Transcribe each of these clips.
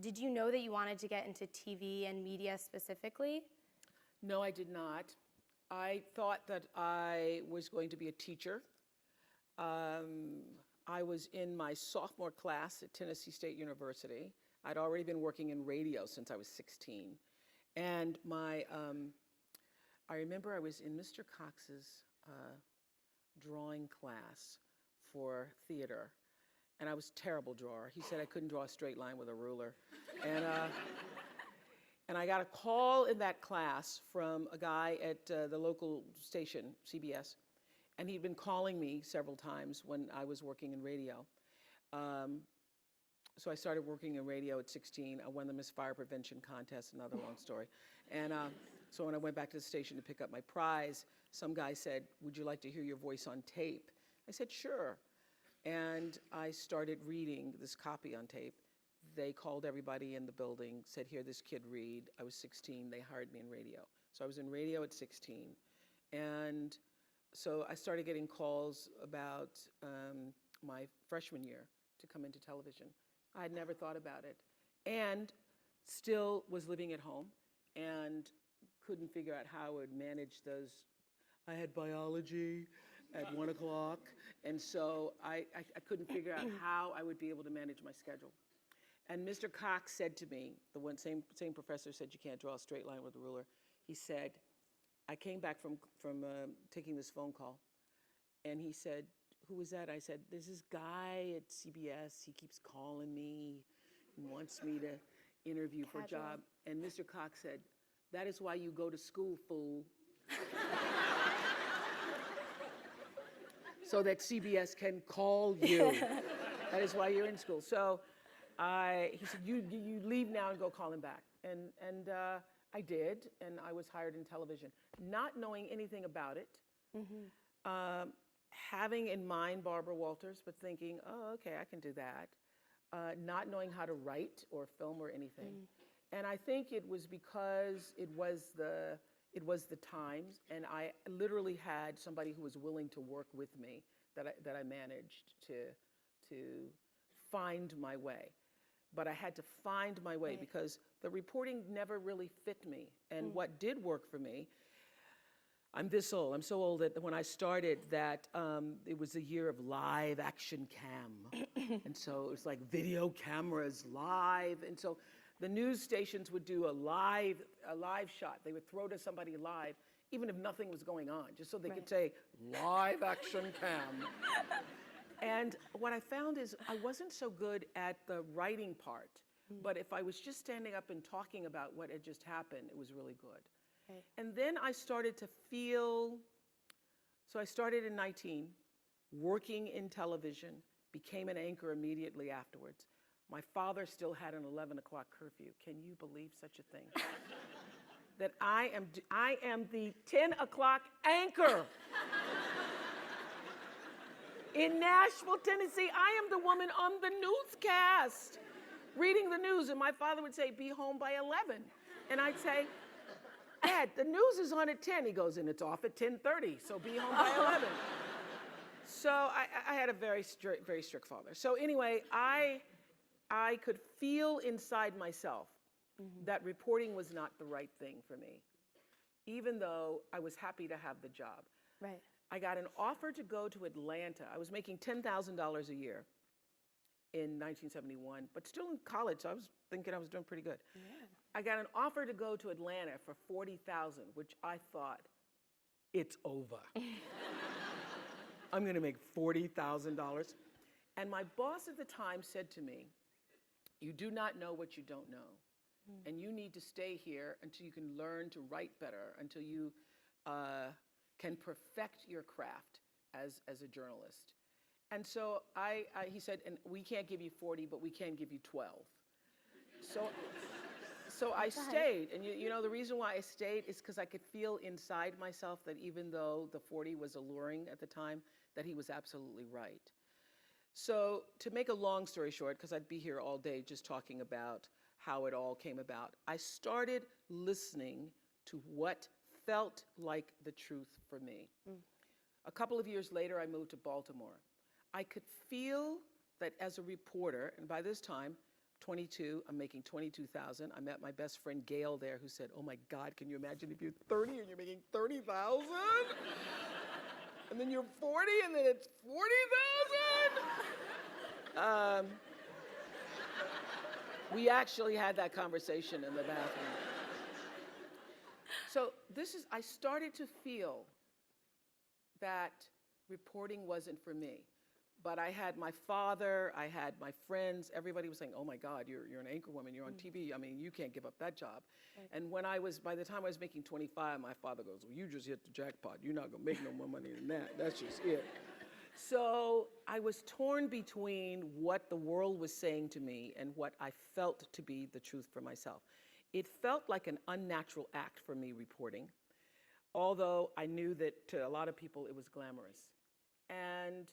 Did you know that you wanted to get into TV and media specifically? No, I did not. I thought that I was going to be a teacher. I was in my sophomore class at Tennessee State University. I'd already been working in radio since I was 16. And I remember I was in Mr. Cox's drawing class for theater. And I was a terrible drawer. He said I couldn't draw a straight line with a ruler. And I got a call in that class from a guy at the local station, CBS. And he'd been calling me several times when I was working in radio. So I started working in radio at 16. I won the Miss Fire Prevention contest, another long story. And so when I went back to the station to pick up my prize, some guy said, "Would you like to hear your voice on tape?" I said, "Sure." And I started reading this copy on tape. They called everybody in the building, said, "Hear this kid read." I was 16, they hired me in radio. So I was in radio at 16. And so I started getting calls about my freshman year to come into television. I had never thought about it. And still was living at home and couldn't figure out how I would manage those. I had biology at 1 o'clock, and so I couldn't figure out how I would be able to manage my schedule. And Mr. Cox said to me, the same professor said you can't draw a straight line with a ruler. He said, I came back from taking this phone call, and he said, "Who was that?" I said, "There's this guy at CBS. He keeps calling me and wants me to interview for a job." And Mr. Cox said, "That is why you go to school, fool." So that CBS can call you. That is why you're in school. So he said, you leave now and go call him back. And I did, and I was hired in television, not knowing anything about it, having in mind Barbara Walters, but thinking, oh, okay, I can do that, not knowing how to write or film or anything. And I think it was because it was the times, and I literally had somebody who was willing to work with me that I managed to find my way. But I had to find my way because the reporting never really fit me. And what did work for me, I'm this old. I'm so old that when I started that, it was a year of live action cam. And so it was like video cameras live. And so the news stations would do a live shot. They would throw to somebody live, even if nothing was going on, just so they could say, live action cam. And what I found is I wasn't so good at the writing part, but if I was just standing up and talking about what had just happened, it was really good. And then I started to feel, so I started in 19, working in television, became an anchor immediately afterwards. My father still had an 11 o'clock curfew. Can you believe such a thing? That I am the 10 o'clock anchor. In Nashville, Tennessee, I am the woman on the newscast, reading the news, and my father would say, "Be home by 11." And I'd say, "Dad, the news is on at 10. He goes, "And it's off at 10:30, so be home by 11. So I had a very strict father. So anyway, I could feel inside myself that reporting was not the right thing for me, even though I was happy to have the job. Right. I got an offer to go to Atlanta. I was making $10,000 a year in 1971, but still in college, so I was thinking I was doing pretty good. Yeah. I got an offer to go to Atlanta for $40,000, which I thought, it's over. I'm gonna make $40,000. And my boss at the time said to me, "You do not know what you don't know. And you need to stay here until you can learn to write better, until you can perfect your craft as a journalist." And so he said, "And we can't give you 40, but we can give you 12. So I stayed, and you know the reason why I stayed is because I could feel inside myself that even though the 40 was alluring at the time, that he was absolutely right. So to make a long story short, because I'd be here all day just talking about how it all came about, I started listening to what felt like the truth for me. A couple of years later, I moved to Baltimore. I could feel that as a reporter, and by this time, 22, I'm making 22,000. I met my best friend Gail there who said, oh my God, can you imagine if you're 30 and you're making 30,000? And then you're 40 and then it's 40,000? We actually had that conversation in the bathroom. So I started to feel that reporting wasn't for me. But I had my father, I had my friends, everybody was saying, oh my God, you're an anchor woman, you're on TV, I mean, you can't give up that job. Right. And by the time I was making 25, my father goes, well, you just hit the jackpot. You're not gonna make no more money than that. That's just it. So I was torn between what the world was saying to me and what I felt to be the truth for myself. It felt like an unnatural act for me reporting, although I knew that to a lot of people it was glamorous. And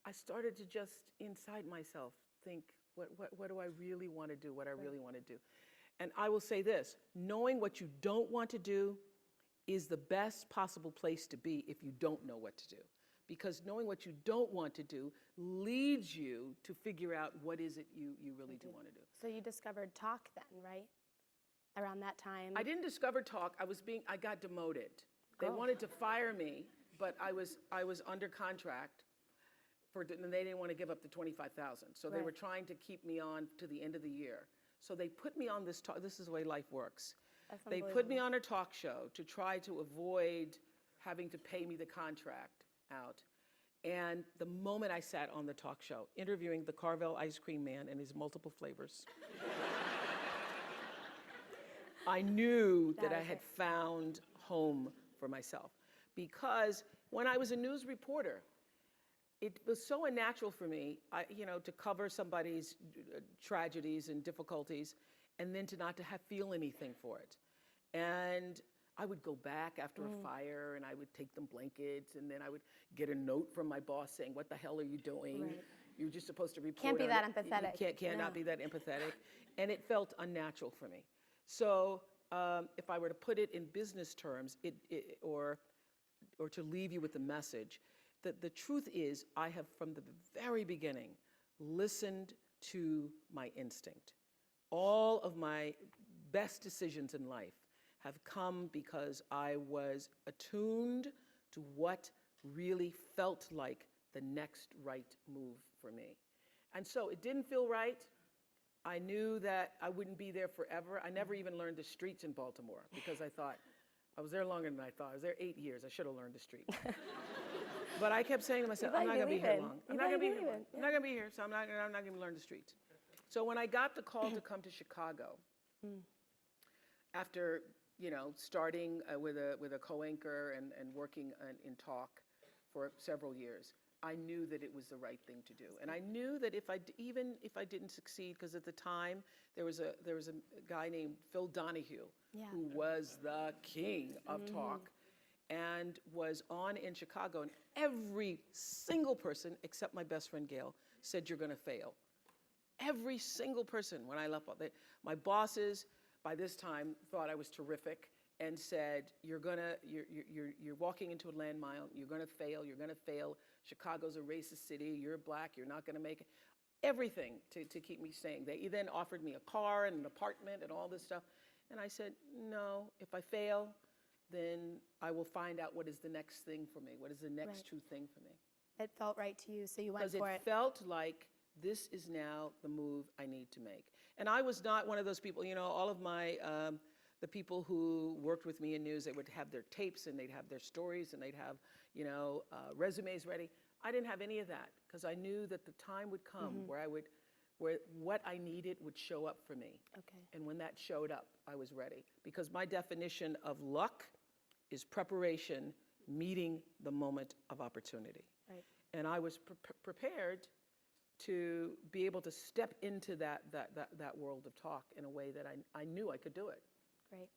I started to just inside myself think, what do I really want to do, what I really want to do. And I will say this, knowing what you don't want to do is the best possible place to be if you don't know what to do. Because knowing what you don't want to do leads you to figure out what is it you really do want to do. So you discovered talk then, right? Around that time? I didn't discover talk, I got demoted. They wanted to fire me, but I was under contract. And they didn't want to give up the 25,000. So they were trying to keep me on to the end of the year. So they put me on this talk, this is the way life works. They put me on a talk show to try to avoid having to pay me the contract out. And the moment I sat on the talk show, interviewing the Carvel ice cream man and his multiple flavors, I knew that I had found home for myself. Because when I was a news reporter, it was so unnatural for me, to cover somebody's tragedies and difficulties, and then to not to feel anything for it. And I would go back after a fire, and I would take them blankets, and then I would get a note from my boss saying, "What the hell are you doing? Right. You're just supposed to report." Can't be that empathetic. You cannot be that empathetic, and it felt unnatural for me. So if I were to put it in business terms, or to leave you with a message. The truth is, I have from the very beginning listened to my instinct. All of my best decisions in life have come because I was attuned to what really felt like the next right move for me. And so it didn't feel right. I knew that I wouldn't be there forever. I never even learned the streets in Baltimore because I thought, I was there longer than I thought. I was there 8 years. I should have learned the streets. But I kept saying to myself, I'm not going to be here long. I'm not going to be here long. I'm not going to be here, so I'm not going to learn the streets. So when I got the call to come to Chicago, after starting with a co-anchor and working in talk for several years, I knew that it was the right thing to do. And I knew that even if I didn't succeed, because at the time there was a guy named Phil Donahue, who was the king of talk, and was on in Chicago, and every single person except my best friend Gail said, you're gonna fail. Every single person when I left, my bosses by this time thought I was terrific and said, you're walking into a landmine, you're gonna fail, Chicago's a racist city, you're black, you're not gonna make it. Everything to keep me staying. They then offered me a car and an apartment and all this stuff. And I said, no, if I fail, then I will find out what is the next thing for me, what is the next true thing for me. It felt right to you, so you went for it. Because it felt like this is now the move I need to make. And I was not one of those people, all of my, the people who worked with me in news, they would have their tapes and they'd have their stories and they'd have, resumes ready. I didn't have any of that because I knew that the time would come where what I needed would show up for me. Okay. And when that showed up, I was ready. Because my definition of luck is preparation meeting the moment of opportunity. Right. And I was prepared to be able to step into that world of talk in a way that I knew I could do it. Great.